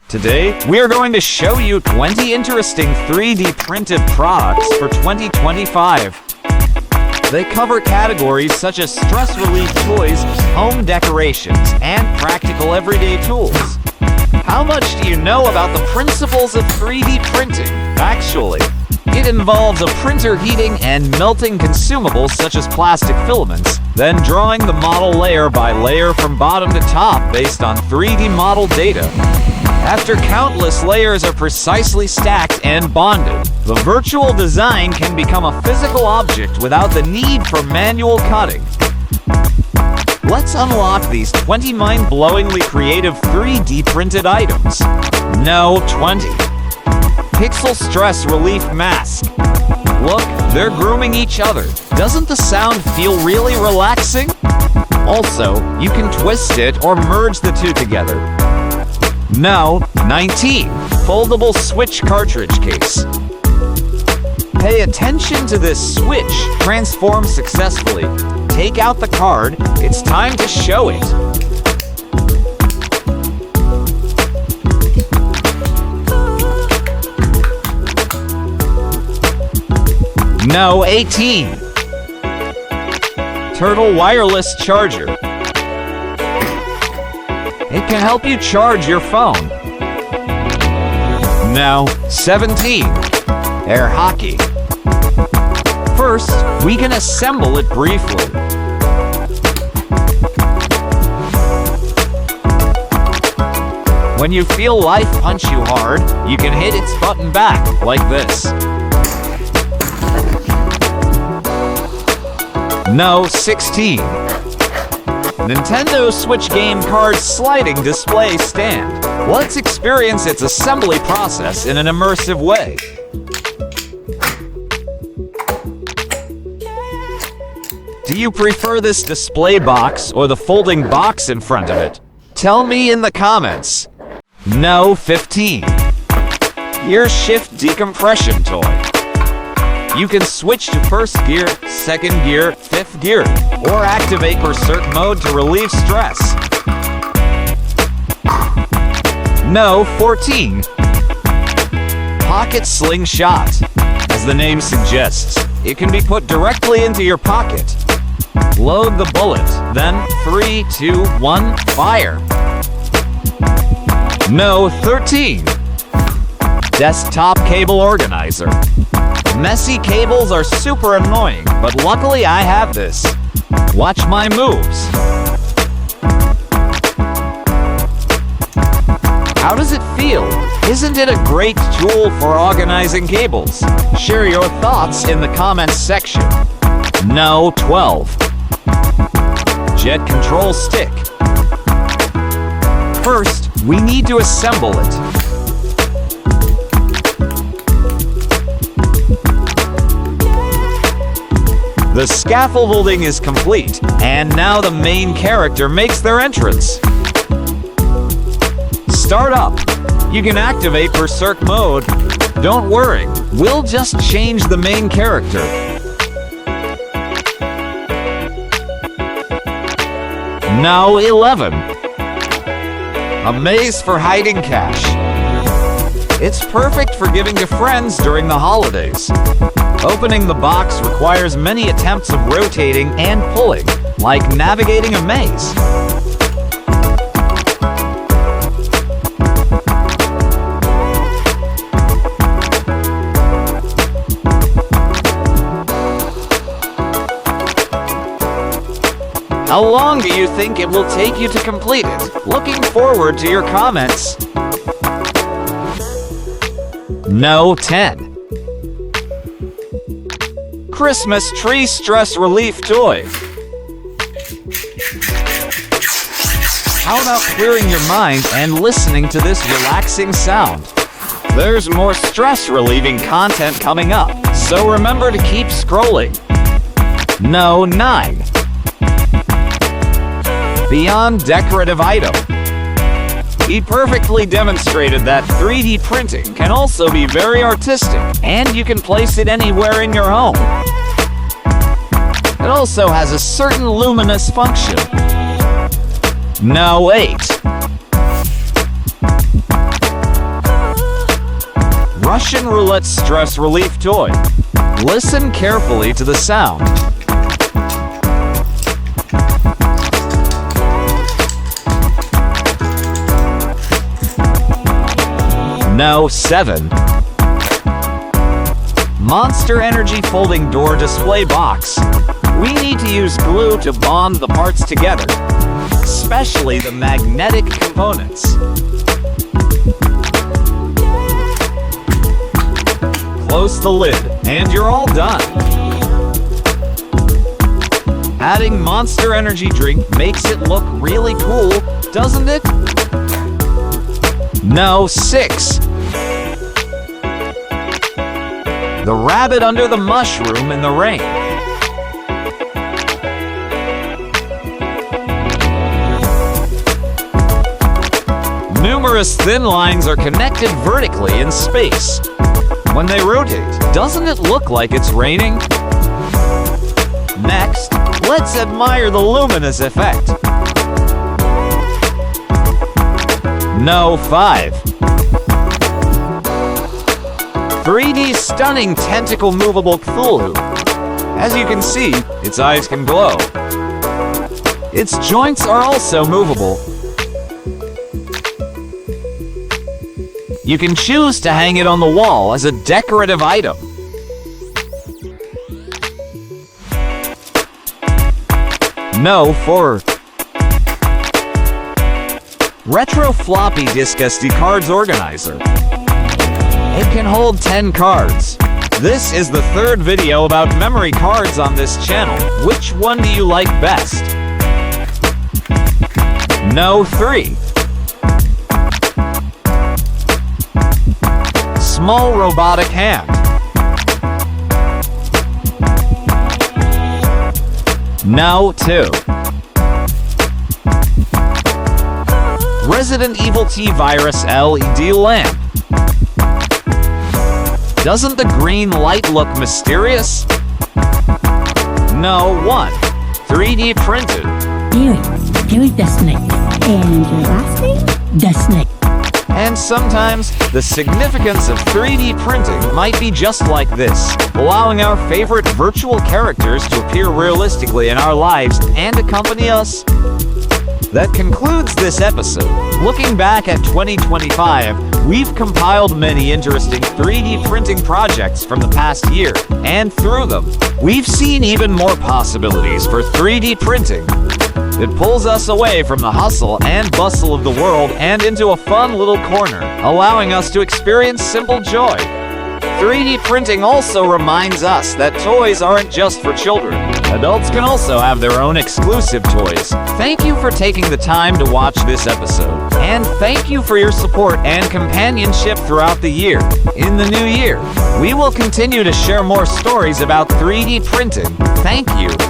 Today, we are going to show you 20 interesting 3D printed products for 2025. They cover categories such as stress relief toys, home decorations, and practical everyday tools. How much do you know about the principles of 3D printing? Actually, it involves a printer heating and melting consumables such as plastic filaments, then drawing the model layer by layer from bottom to top based on 3D model data. After countless layers are precisely stacked and bonded, the virtual design can become a physical object without the need for manual cutting. Let's unlock these 20 mind-blowingly creative 3D printed items. No 20. Pixel Stress Relief Mask. Look, they're grooming each other. Doesn't the sound feel really relaxing? Also, you can twist it or merge the two together. No 19. Foldable Switch Cartridge Case. Pay attention to this switch. Transform successfully. Take out the card. It's time to show it. No 18. Turtle Wireless Charger. It can help you charge your phone. No 17. Air hockey. First, we can assemble it briefly. When you feel life punch you hard, you can hit its button back like this. No 16. Nintendo Switch game card sliding display stand. Let's experience its assembly process in an immersive way. Do you prefer this display box or the folding box in front of it? Tell me in the comments. No 15. Gear Shift Decompression Toy. You can switch to first gear, second gear, fifth gear, or activate Berserk mode to relieve stress. No 14. Pocket Slingshot. As the name suggests, it can be put directly into your pocket. Load the bullet, then 3, 2, 1, fire. No 13. Desktop Cable Organizer. Messy cables are super annoying, but luckily I have this. Watch my moves. How does it feel? Isn't it a great tool for organizing cables? Share your thoughts in the comments section. No 12. Jet Control Stick. First, we need to assemble it. The scaffolding is complete, and now the main character makes their entrance. Start up. You can activate Berserk mode. Don't worry, we'll just change the main character. Now 11. A maze for hiding cash. It's perfect for giving to friends during the holidays. Opening the box requires many attempts of rotating and pulling, like navigating a maze. How long do you think it will take you to complete it? Looking forward to your comments. No 10. Christmas Tree Stress Relief Toy. How about clearing your mind and listening to this relaxing sound? There's more stress-relieving content coming up, so remember to keep scrolling. No 9. Beyond Decorative Item. He perfectly demonstrated that 3D printing can also be very artistic, and you can place it anywhere in your home. It also has a certain luminous function. No 8. Russian Roulette stress relief toy. Listen carefully to the sound. No. 7. Monster Energy folding door display box. We need to use glue to bond the parts together, especially the magnetic components. Close the lid, and you're all done. Adding Monster Energy drink makes it look really cool, doesn't it? No. 6. The rabbit under the mushroom in the rain. Numerous thin lines are connected vertically in space. When they rotate, doesn't it look like it's raining? Next, let's admire the luminous effect. No. 5. 3D stunning Tentacle movable Cthulhu. As you can see, its eyes can glow. Its joints are also movable. You can choose to hang it on the wall as a decorative item. No. 4. Retro floppy disk SD cards organizer. It can hold 10 cards. This is the third video about memory cards on this channel. Which one do you like best? No. 3. Small robotic hand. No. 2. Resident Evil T Virus LED lamp. Doesn't the green light look mysterious? No. 1. 3D printed. Eric the snake. And your last name? The snake. And sometimes, the significance of 3D printing might be just like this, allowing our favorite virtual characters to appear realistically in our lives and accompany us. That concludes this episode. Looking back at 2025, we've compiled many interesting 3D printing projects from the past year, and through them, we've seen even more possibilities for 3D printing. It pulls us away from the hustle and bustle of the world and into a fun little corner, allowing us to experience simple joy. 3D printing also reminds us that toys aren't just for children. Adults can also have their own exclusive toys. Thank you for taking the time to watch this episode. And thank you for your support and companionship throughout the year. In the new year, we will continue to share more stories about 3D printing. Thank you.